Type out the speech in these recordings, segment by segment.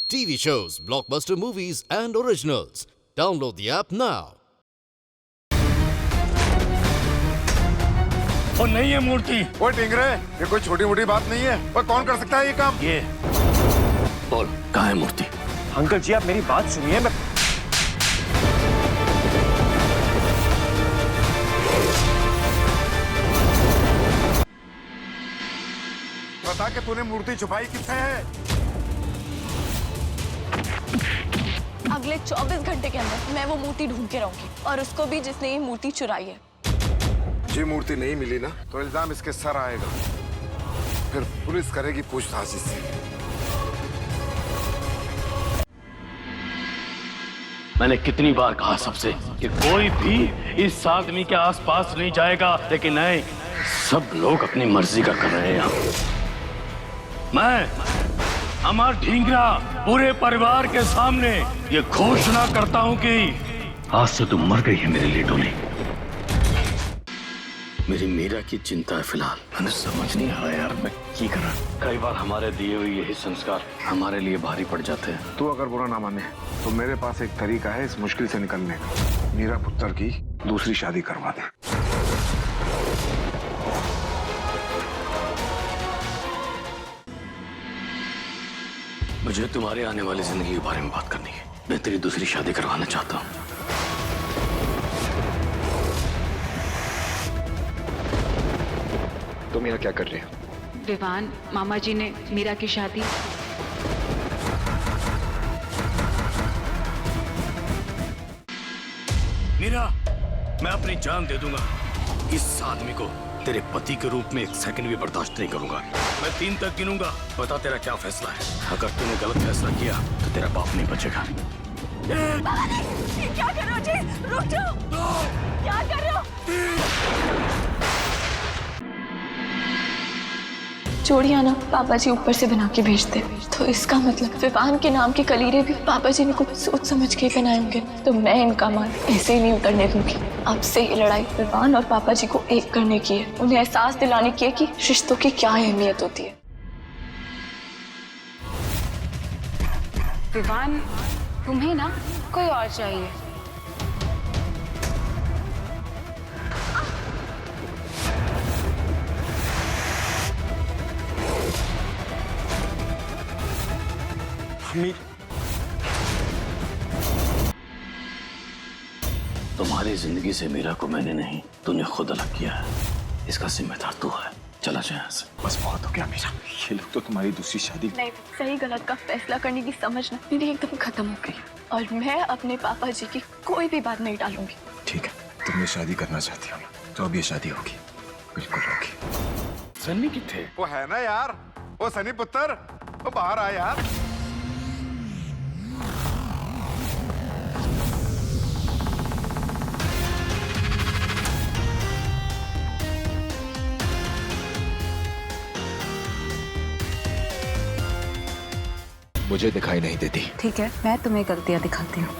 TV shows, blockbuster movies, and originals. Download the app now. वो नहीं है मूर्ति। वो टिंगरे, ये कोई छोटी मोटी बात नहीं है। वो कौन कर सकता है ये काम? ये बोल, कहाँ है मूर्ति? अंकल जी, आप मेरी बात सुनिए। मैं बता के तूने मूर्ति छुपाई किससे है? अगले 24 घंटे के अंदर मैं वो मूर्ति ढूंढ के रहूंगी और उसको भी जिसने ये मूर्ति चुराई है। ये मूर्ति नहीं मिली ना तो इल्जाम इसके सर आएगा, फिर पुलिस करेगी पूछताछ इससे। मैंने कितनी बार कहा सबसे कि कोई भी इस आदमी के आसपास नहीं जाएगा, लेकिन नहीं, सब लोग अपनी मर्जी का कर रहे हैं यहाँ। मैं अमर ढींगरा पूरे परिवार के सामने ये घोषणा करता हूं कि आज से तुम मर गई है मेरे लिए टोनी। मेरी मीरा की चिंता है फिलहाल। मैंने समझ नहीं आ रहा यार मैं क्या करा। कई बार हमारे दिए हुए यही संस्कार हमारे लिए भारी पड़ जाते हैं। तू अगर बुरा ना माने तो मेरे पास एक तरीका है इस मुश्किल से निकलने का। मीरा पुत्र की दूसरी शादी करवा दे। मुझे तुम्हारे आने वाली जिंदगी के बारे में बात करनी है। मैं तेरी दूसरी शादी करवाना चाहता हूँ। तुम यहाँ क्या कर रहे हो? विवान, मामा जी ने मीरा की शादी। मीरा, मैं अपनी जान दे दूंगा। इस आदमी को तेरे पति के रूप में एक सेकंड भी बर्दाश्त नहीं करूंगा। मैं 3 तक गिनूंगा। बता तेरा क्या फैसला है। अगर तूने गलत फैसला किया तो तेरा बाप नहीं बचेगा। क्या कर रहे हो जी? रुक जाओ। क्या कर रहे हो? चूड़ियां ना पापा जी ऊपर से बना के भेजते, तो इसका मतलब विवान के नाम के कलीरे भी पापा जी ने कुछ सोच समझ के पहनाए होंगे। तो मैं इनका मान ऐसे ही नहीं उतरने दूंगी। अब से ये लड़ाई विवान और पापा जी को एक करने की है, उन्हें एहसास दिलाने की है कि रिश्तों की क्या अहमियत होती है। विवान, तुम्हें ना कोई और चाहिए। तुम्हारी जिंदगी से मीरा को मैंने नहीं, तूने खुद अलग किया है। इसका जिम्मेदार तू है। चला जाए यहाँ से। बस बहुत हो गया मीरा। ये लोग तो तुम्हारी दूसरी शादी। नहीं, सही गलत का फैसला करने की समझ ना मेरी एकदम खत्म हो गई और मैं अपने पापा जी की कोई भी बात नहीं टालूंगी। ठीक है, तुम ये शादी करना चाहती हो ना, तो अब ये शादी होगी, बिल्कुल होगी। सन्नी किथे? वो है ना यार, वो सनी पुत्र, वो बाहर आ यार। मुझे दिखाई नहीं देती। ठीक है, मैं तुम्हें गलतियां दिखाती हूँ।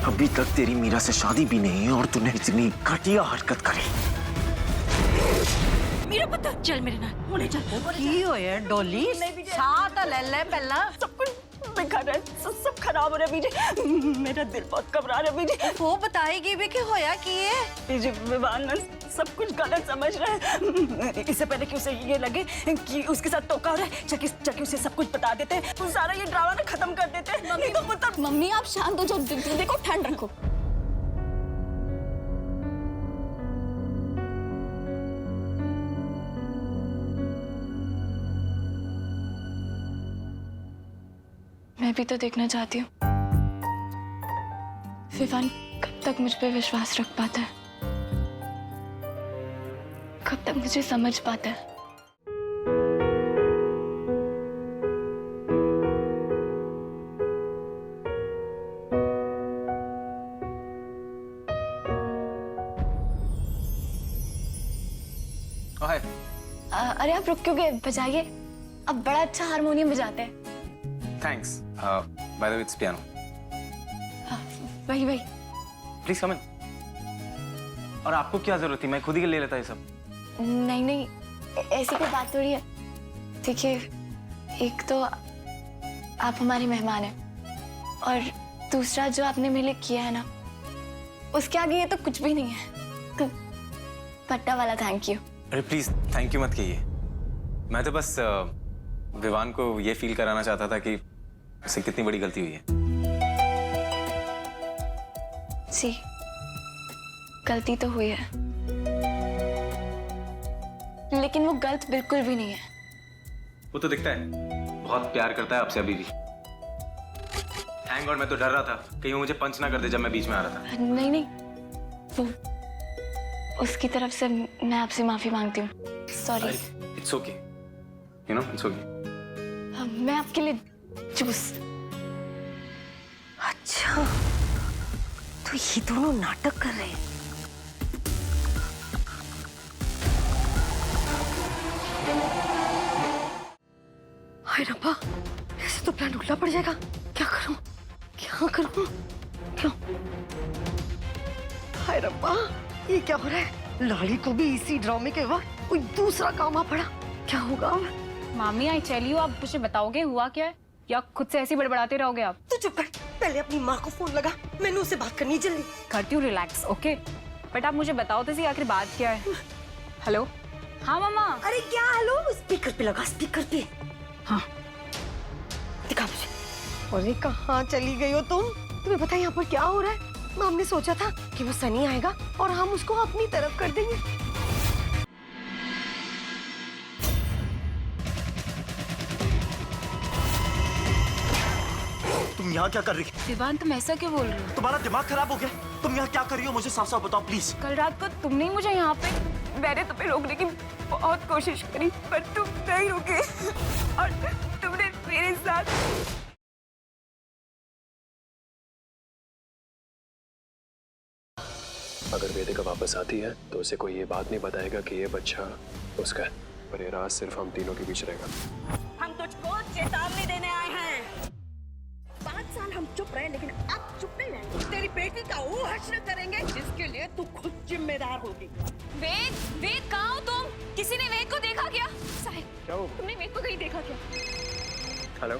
अभी तक तेरी मीरा से शादी भी नहीं है और तूने इतनी घटिया हरकत करी। मेरा पता चल मेरे नाल होने चल। की होया डोली? साह तो ले ले पहला। सब कुछ बेकार है, सब खराब हो रहा है बीजी। मेरा दिल बहुत घबरा रहा है बीजी। वो बताएगी भी कि होया की है? बीजी विवान सब कुछ गलत समझ रहा है। इससे पहले कि उसे ये लगे कि उसके साथ धोखा हो रहा है, जाके उसे सब कुछ बता देते हैं। तो सारा ये ड्रामा ना खत्म कर देते हैं। नहीं तो पुत्र। मम्मी आप शांत हो जाओ, देखो ठंड रखो। मैं भी तो देखना चाहती हूँ विवान कब तक मुझ पे विश्वास रख पाता है, कब तक मुझे समझ पाता है। अरे आप रुक क्यों गए? बजाइए, अब बड़ा अच्छा हारमोनियम बजाते हैं। Thanks. By the way, it's piano. वही Please come in. और आपको क्या जरूरत थी? मैं खुद ही ले लेता ये सब। नहीं ऐसी कोई बात थोड़ी है। देखिए, एक तो आप हमारे मेहमान हैं और दूसरा जो आपने मेरे लिए किया है ना, उसके आगे ये तो कुछ भी नहीं है। तो पट्टा वाला थैंक यू। अरे प्लीज थैंक यू मत कहिए। मैं तो बस विवान को ये फील कराना चाहता था कि उससे कितनी बड़ी गलती हुई है। जी, गलती तो हुई है, लेकिन वो गलत बिल्कुल भी नहीं है। वो तो दिखता है, बहुत प्यार करता है आपसे अभी भी। थैंक गॉड, मैं तो डर रहा था कहीं वो मुझे पंच ना कर दे जब मैं बीच में आ रहा था। नहीं नहीं, वो उसकी तरफ से मैं आपसे माफी मांगती हूँ। Sorry. It's okay, you know, it's okay. मैं आपके लिए जूस। अच्छा, तो ये दोनों नाटक कर रहे हैं। हाय रब्बा, ऐसे तो प्लान उल्टा पड़ जाएगा। क्या करूं, क्या करूं, क्यों? हाय रब्बा, ये क्या हो रहा है? लाड़ी को भी इसी ड्रामे के बाद कोई दूसरा काम आ पड़ा। क्या होगा अब? मामी आई टेल यू, आप मुझे बताओगे हुआ क्या है, या खुद से ऐसे बड़बड़ाते रहोगे आप? तू चुप कर, पहले अपनी माँ को फोन लगा, मैंने उससे बात करनी है जल्दी। करती हूँ, रिलैक्स, ओके? बट आप मुझे बताओ तो सही, आखिर बात क्या है? हेलो? हाँ मामा। अरे क्या हेलो, स्पीकर पे लगा, स्पीकर पे। हाँ, दिखा मुझे। अरे कहाँ चली गई हो तुम? तुम्हें पता है यहाँ पर क्या हो रहा है? हमने सोचा था कि वो सनी आएगा और हम उसको अपनी तरफ कर देंगे। तुम यहाँ क्या कर रही हो? विवान तुम ऐसा क्यों बोल रहे हो? तुम्हारा दिमाग खराब हो गया? तुम यहाँ क्या कर रही हो? मुझे साफ साफ बताओ प्लीज। कल रात को तुमने ही मुझे यहाँ पे, मैंने तुम्हें रोकने की बहुत कोशिश करी पर तुम नहीं रुके और तुमने मेरे साथ। अगर वेदिका वापस आती है तो उसे कोई ये बात नहीं बताएगा कि ये बच्चा उसका है, पर ये राज सिर्फ हम तीनों के बीच रहेगा। हम तुझको चेतावनी देने आए हैं। 5 साल हम चुप रहे, लेकिन अब चुप नहीं रहेंगे। तेरी बेटी का वो हश्र करेंगे जिसके लिए तू खुद जिम्मेदार होगी। वेद, वेद कहाँ हो तुम? किसी ने वेद को देखा क्या? साहिब, क्या हो? तुमने वेद को कहीं देखा क्या? हेलो,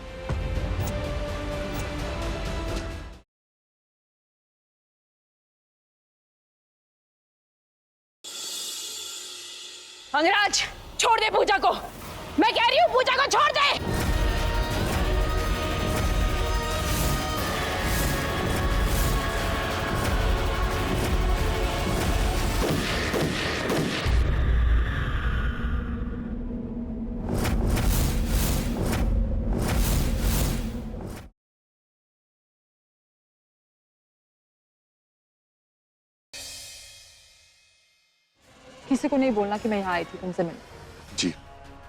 अंगराज, छोड़ दे पूजा को। मैं कह रही हूँ पूजा को छोड़ दे। किसी को नहीं बोलना कि मैं यहाँ आई थी तुमसे मिलने। जी,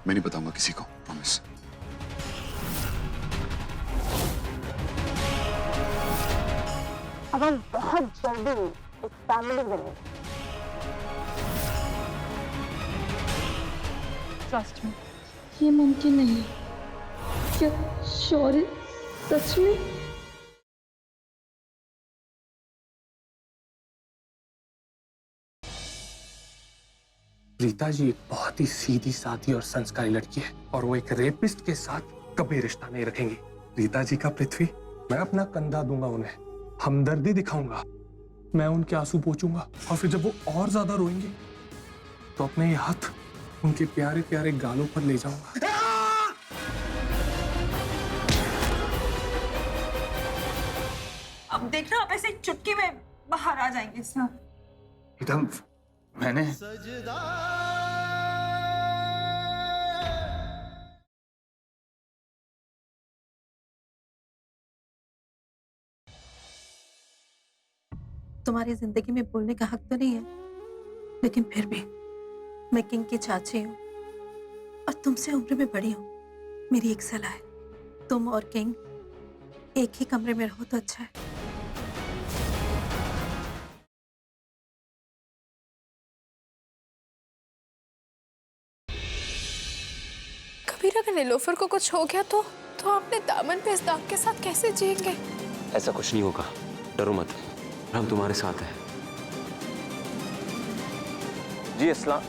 मैं नहीं बताऊंगा किसी को, प्रॉमिस। अब हम बहुत जल्दी एक फैमिली बनेंगे। Trust me. ये मुमकिन नहीं है। क्या श्योर है? सच में? रीता जी एक बहुत ही सीधी सादी और संस्कारी लड़की है और वो एक रेपिस्ट के साथ कभी रिश्ता नहीं रखेंगी। रीता जी का पृथ्वी, मैं अपना कंधा दूंगा उन्हें, हमदर्दी दिखाऊंगा, मैं उनके आंसू पोंछूंगा और फिर जब वो और ज्यादा रोएंगे तो अपने ये हाथ उनके प्यारे प्यारे गालों पर ले जाऊंगा। अब देखना, आप ऐसे चुटकी में बाहर आ जाएंगे इसमें। एकदम मैंने तुम्हारी जिंदगी में बोलने का हक तो नहीं है, लेकिन फिर भी मैं किंग की चाची हूँ और तुमसे उम्र में बड़ी हूँ। मेरी एक सलाह है, तुम और किंग एक ही कमरे में रहो तो अच्छा है। कबीर, अगर नीलोफर को कुछ हो गया तो अपने दामन पे इस दाग के साथ कैसे जिएंगे? ऐसा कुछ नहीं होगा, डरो मत, हम तुम्हारे साथ हैं। जी अस्सलाम।